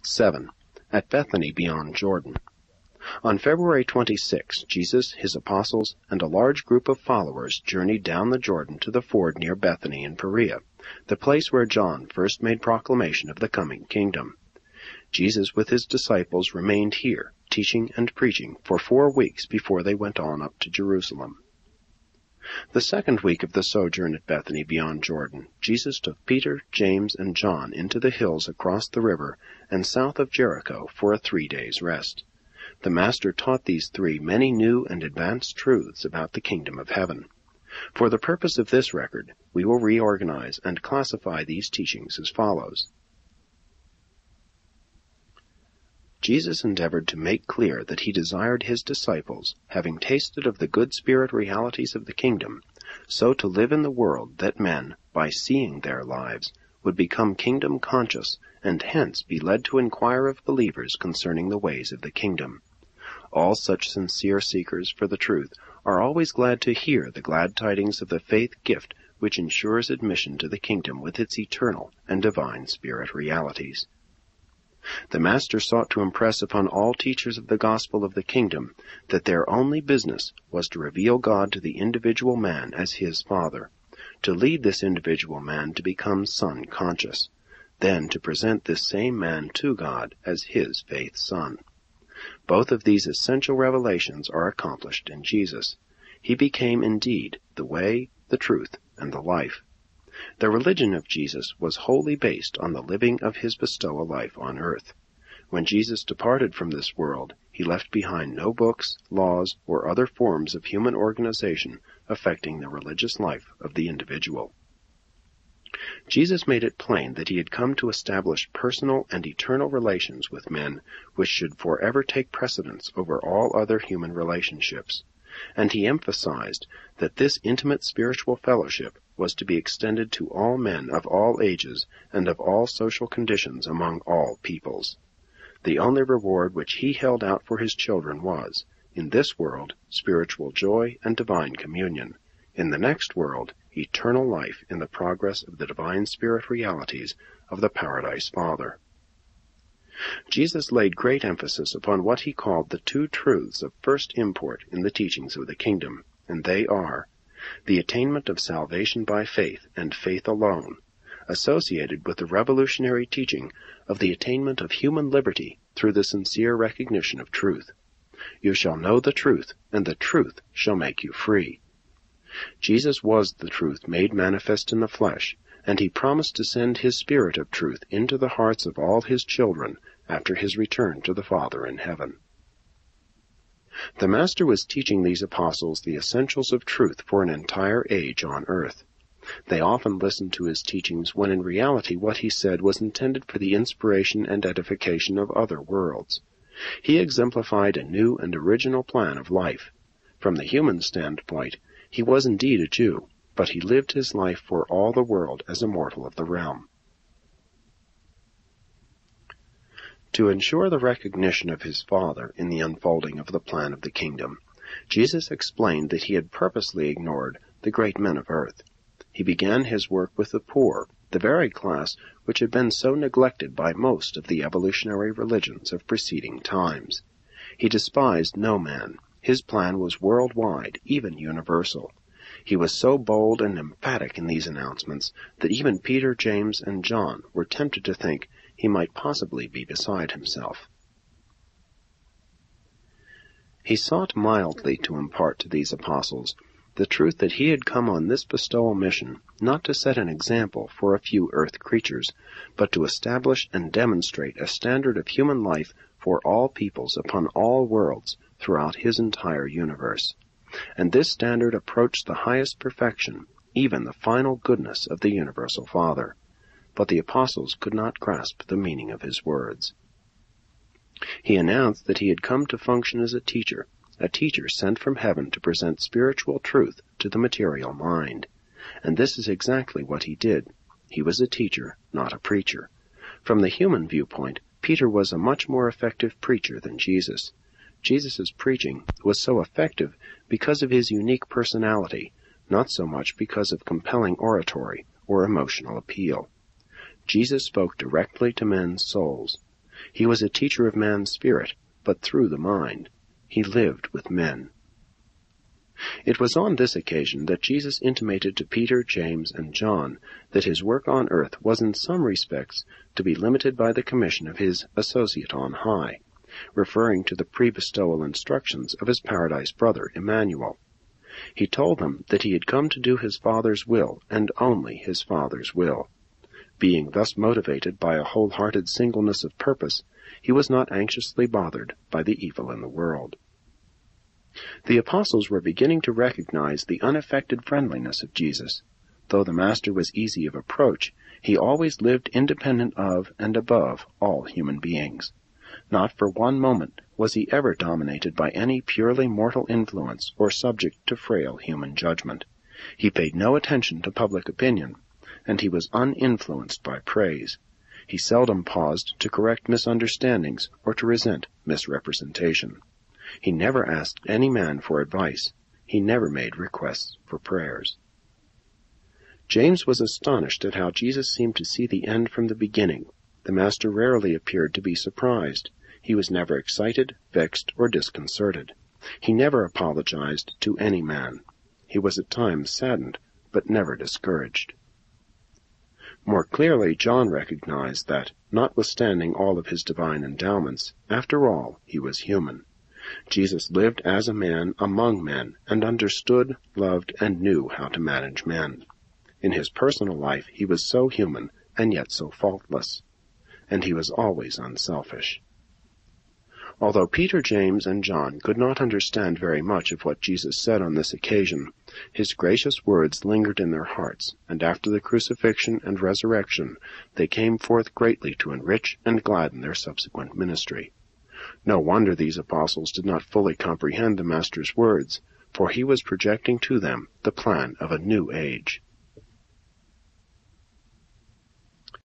7. At Bethany beyond Jordan. On February 26, Jesus, his apostles, and a large group of followers journeyed down the Jordan to the ford near Bethany in Perea, the place where John first made proclamation of the coming kingdom. Jesus with his disciples remained here, teaching and preaching, for 4 weeks before they went on up to Jerusalem. The second week of the sojourn at Bethany beyond Jordan, Jesus took Peter, James, and John into the hills across the river and south of Jericho for a 3 days' rest. The Master taught these 3 many new and advanced truths about the kingdom of heaven. For the purpose of this record, we will reorganize and classify these teachings as follows. Jesus endeavored to make clear that he desired his disciples, having tasted of the good spirit realities of the kingdom, so to live in the world that men, by seeing their lives, would become kingdom conscious, and hence be led to inquire of believers concerning the ways of the kingdom. All such sincere seekers for the truth are always glad to hear the glad tidings of the faith gift which ensures admission to the kingdom with its eternal and divine spirit realities. The Master sought to impress upon all teachers of the gospel of the kingdom that their only business was to reveal God to the individual man as his Father, to lead this individual man to become Son-conscious, then to present this same man to God as his faith Son. Both of these essential revelations are accomplished in Jesus. He became indeed the way, the truth, and the life. The religion of Jesus was wholly based on the living of his bestowal life on earth. When Jesus departed from this world, he left behind no books, laws, or other forms of human organization affecting the religious life of the individual. Jesus made it plain that he had come to establish personal and eternal relations with men which should forever take precedence over all other human relationships, and he emphasized that this intimate spiritual fellowship was to be extended to all men of all ages and of all social conditions among all peoples. The only reward which he held out for his children was, in this world, spiritual joy and divine communion; in the next world, eternal life in the progress of the divine spirit realities of the Paradise Father. Jesus laid great emphasis upon what he called the 2 truths of first import in the teachings of the kingdom, and they are the attainment of salvation by faith and faith alone, associated with the revolutionary teaching of the attainment of human liberty through the sincere recognition of truth. You shall know the truth, and the truth shall make you free. Jesus was the truth made manifest in the flesh, and he promised to send his Spirit of truth into the hearts of all his children after his return to the Father in heaven. The Master was teaching these apostles the essentials of truth for an entire age on earth. They often listened to his teachings when in reality what he said was intended for the inspiration and edification of other worlds. He exemplified a new and original plan of life. From the human standpoint, he was indeed a Jew, but he lived his life for all the world as a mortal of the realm. To ensure the recognition of his Father in the unfolding of the plan of the kingdom, Jesus explained that he had purposely ignored the great men of earth. He began his work with the poor, the very class which had been so neglected by most of the evolutionary religions of preceding times. He despised no man. His plan was worldwide, even universal. He was so bold and emphatic in these announcements that even Peter, James, and John were tempted to think he might possibly be beside himself. He sought mildly to impart to these apostles the truth that he had come on this bestowal mission not to set an example for a few earth creatures, but to establish and demonstrate a standard of human life for all peoples upon all worlds throughout his entire universe. And this standard approached the highest perfection, even the final goodness of the universal Father. But the apostles could not grasp the meaning of his words. He announced that he had come to function as a teacher sent from heaven to present spiritual truth to the material mind. And this is exactly what he did. He was a teacher, not a preacher. From the human viewpoint, Peter was a much more effective preacher than Jesus. Jesus' preaching was so effective because of his unique personality, not so much because of compelling oratory or emotional appeal. Jesus spoke directly to men's souls. He was a teacher of man's spirit, but through the mind. He lived with men. It was on this occasion that Jesus intimated to Peter, James, and John that his work on earth was in some respects to be limited by the commission of his associate on high, referring to the pre-bestowal instructions of his paradise brother Emmanuel. He told them that he had come to do his Father's will, and only his Father's will. Being thus motivated by a wholehearted singleness of purpose, he was not anxiously bothered by the evil in the world. The apostles were beginning to recognize the unaffected friendliness of Jesus. Though the Master was easy of approach, he always lived independent of and above all human beings. Not for one moment was he ever dominated by any purely mortal influence or subject to frail human judgment. He paid no attention to public opinion, and he was uninfluenced by praise. He seldom paused to correct misunderstandings or to resent misrepresentation. He never asked any man for advice. He never made requests for prayers. James was astonished at how Jesus seemed to see the end from the beginning. The Master rarely appeared to be surprised. He was never excited, vexed, or disconcerted. He never apologized to any man. He was at times saddened, but never discouraged. More clearly, John recognized that, notwithstanding all of his divine endowments, after all, he was human. Jesus lived as a man among men, and understood, loved, and knew how to manage men. In his personal life, he was so human, and yet so faultless. And he was always unselfish. Although Peter, James, and John could not understand very much of what Jesus said on this occasion, his gracious words lingered in their hearts, and after the crucifixion and resurrection, they came forth greatly to enrich and gladden their subsequent ministry. No wonder these apostles did not fully comprehend the Master's words, for he was projecting to them the plan of a new age.